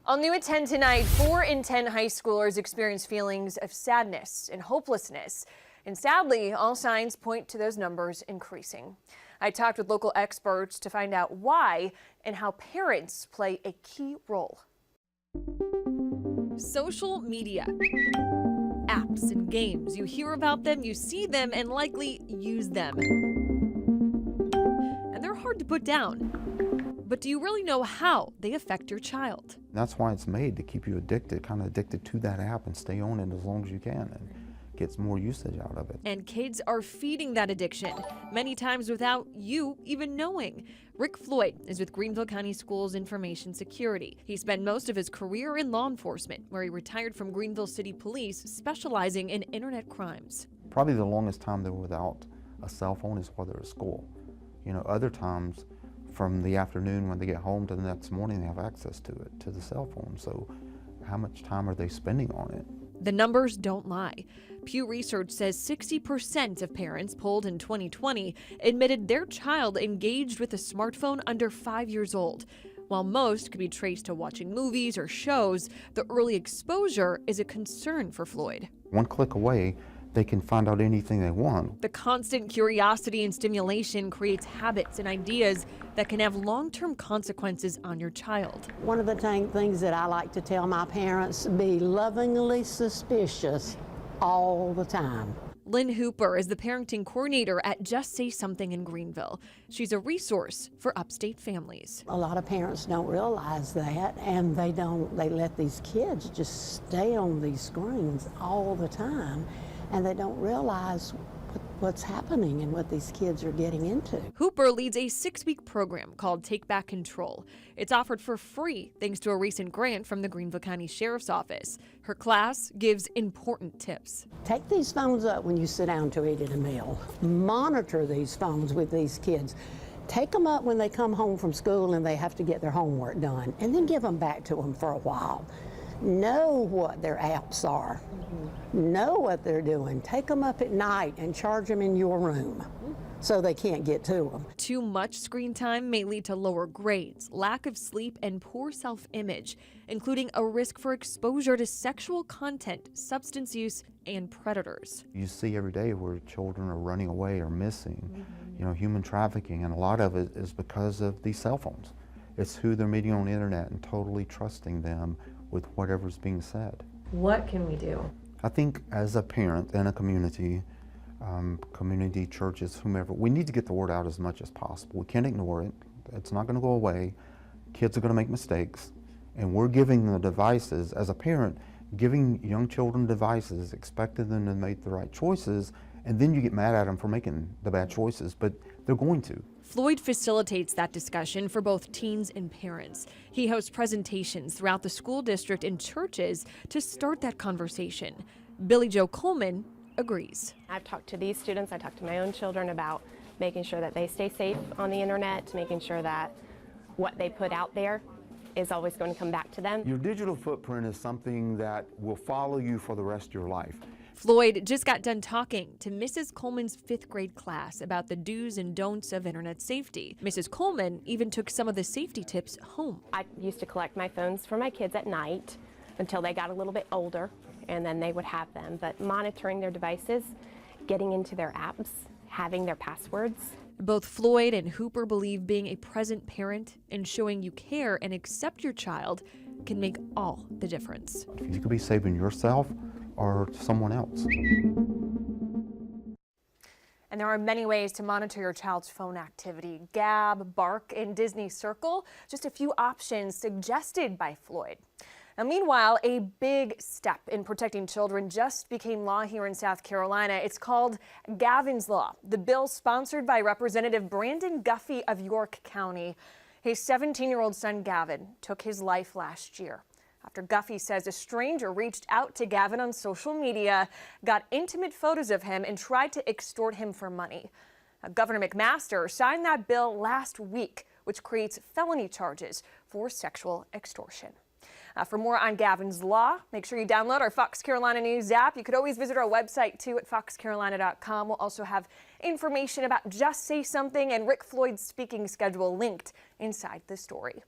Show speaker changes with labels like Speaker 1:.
Speaker 1: On New at 10 tonight, 4 in 10 high schoolers experience feelings of sadness and hopelessness. And sadly, all signs point to those numbers increasing. I talked with local experts to find out why and how parents play a key role. Social media. Apps and games. You hear about them, you see them, and likely use them. And they're hard to put down. But do you really know how they affect your child?
Speaker 2: That's why it's made, to keep you addicted, kind of addicted to that app and stay on it as long as you can and get more usage out of it.
Speaker 1: And kids are feeding that addiction, many times without you even knowing. Rick Floyd is with Greenville County Schools Information Security. He spent most of his career in law enforcement, where he retired from Greenville City Police, specializing in internet crimes.
Speaker 2: Probably the longest time they were without a cell phone is while they're at school. You know, other times, from the afternoon when they get home to the next morning, they have access to it, to the cell phone. So how much time are they spending on it?
Speaker 1: The numbers don't lie. Pew Research says 60% of parents polled in 2020 admitted their child engaged with a smartphone under 5 years old. While most could be traced to watching movies or shows, the early exposure is a concern for Floyd.
Speaker 2: One click away, they can find out anything they want.
Speaker 1: The constant curiosity and stimulation creates habits and ideas that can have long-term consequences on your child.
Speaker 3: One of the things that I like to tell my parents, be lovingly suspicious all the time.
Speaker 1: Lynn Hooper is the parenting coordinator at Just Say Something in Greenville. She's a resource for upstate families.
Speaker 3: A lot of parents don't realize that, and they let these kids just stay on these screens all the time, and they don't realize what's happening and what these kids are getting into.
Speaker 1: Hooper leads a 6-week program called Take Back Control. It's offered for free thanks to a recent grant from the Greenville County Sheriff's Office. Her class gives important tips.
Speaker 3: Take these phones up when you sit down to eat at a meal. Monitor these phones with these kids. Take them up when they come home from school and they have to get their homework done, and then give them back to them for a while. Know what their apps are. Know what they're doing. Take them up at night and charge them in your room so they can't get to them.
Speaker 1: Too much screen time may lead to lower grades, lack of sleep, and poor self-image, including a risk for exposure to sexual content, substance use, and predators.
Speaker 2: You see every day where children are running away or missing, you know, human trafficking, and a lot of it is because of these cell phones. It's who they're meeting on the internet and totally trusting them with whatever's being said.
Speaker 1: What can we do?
Speaker 2: I think as a parent and a community, community churches, whomever, we need to get the word out as much as possible. We can't ignore it. It's not going to go away. Kids are going to make mistakes, and we're giving the devices, as a parent, giving young children devices, expecting them to make the right choices, and then you get mad at them for making the bad choices, but they're going to.
Speaker 1: Floyd facilitates that discussion for both teens and parents. He hosts presentations throughout the school district and churches to start that conversation. Billy Joe Coleman agrees.
Speaker 4: I've talked to these students, I talked to my own children about making sure that they stay safe on the internet, making sure that what they put out there is always going to come back to them.
Speaker 2: Your digital footprint is something that will follow you for the rest of your life.
Speaker 1: Floyd just got done talking to Mrs. Coleman's 5th grade class about the do's and don'ts of internet safety. Mrs. Coleman even took some of the safety tips home.
Speaker 4: I used to collect my phones for my kids at night until they got a little bit older, and then they would have them. But monitoring their devices, getting into their apps, having their passwords.
Speaker 1: Both Floyd and Hooper believe being a present parent and showing you care and accept your child can make all the difference.
Speaker 2: You could be saving yourself or someone else.
Speaker 1: And there are many ways to monitor your child's phone activity. Gab, Bark, and Disney Circle, just a few options suggested by Floyd. Now, meanwhile, a big step in protecting children just became law here in South Carolina. It's called Gavin's Law. The bill sponsored by Representative Brandon Guffey of York County. His 17-year-old son, Gavin, took his life last year after Guffey says a stranger reached out to Gavin on social media, got intimate photos of him, and tried to extort him for money. Now, Governor McMaster signed that bill last week, which creates felony charges for sexual extortion. For more on Gavin's Law, make sure you download our Fox Carolina News app. You could always visit our website, too, at foxcarolina.com. We'll also have information about Just Say Something and Rick Floyd's speaking schedule linked inside the story.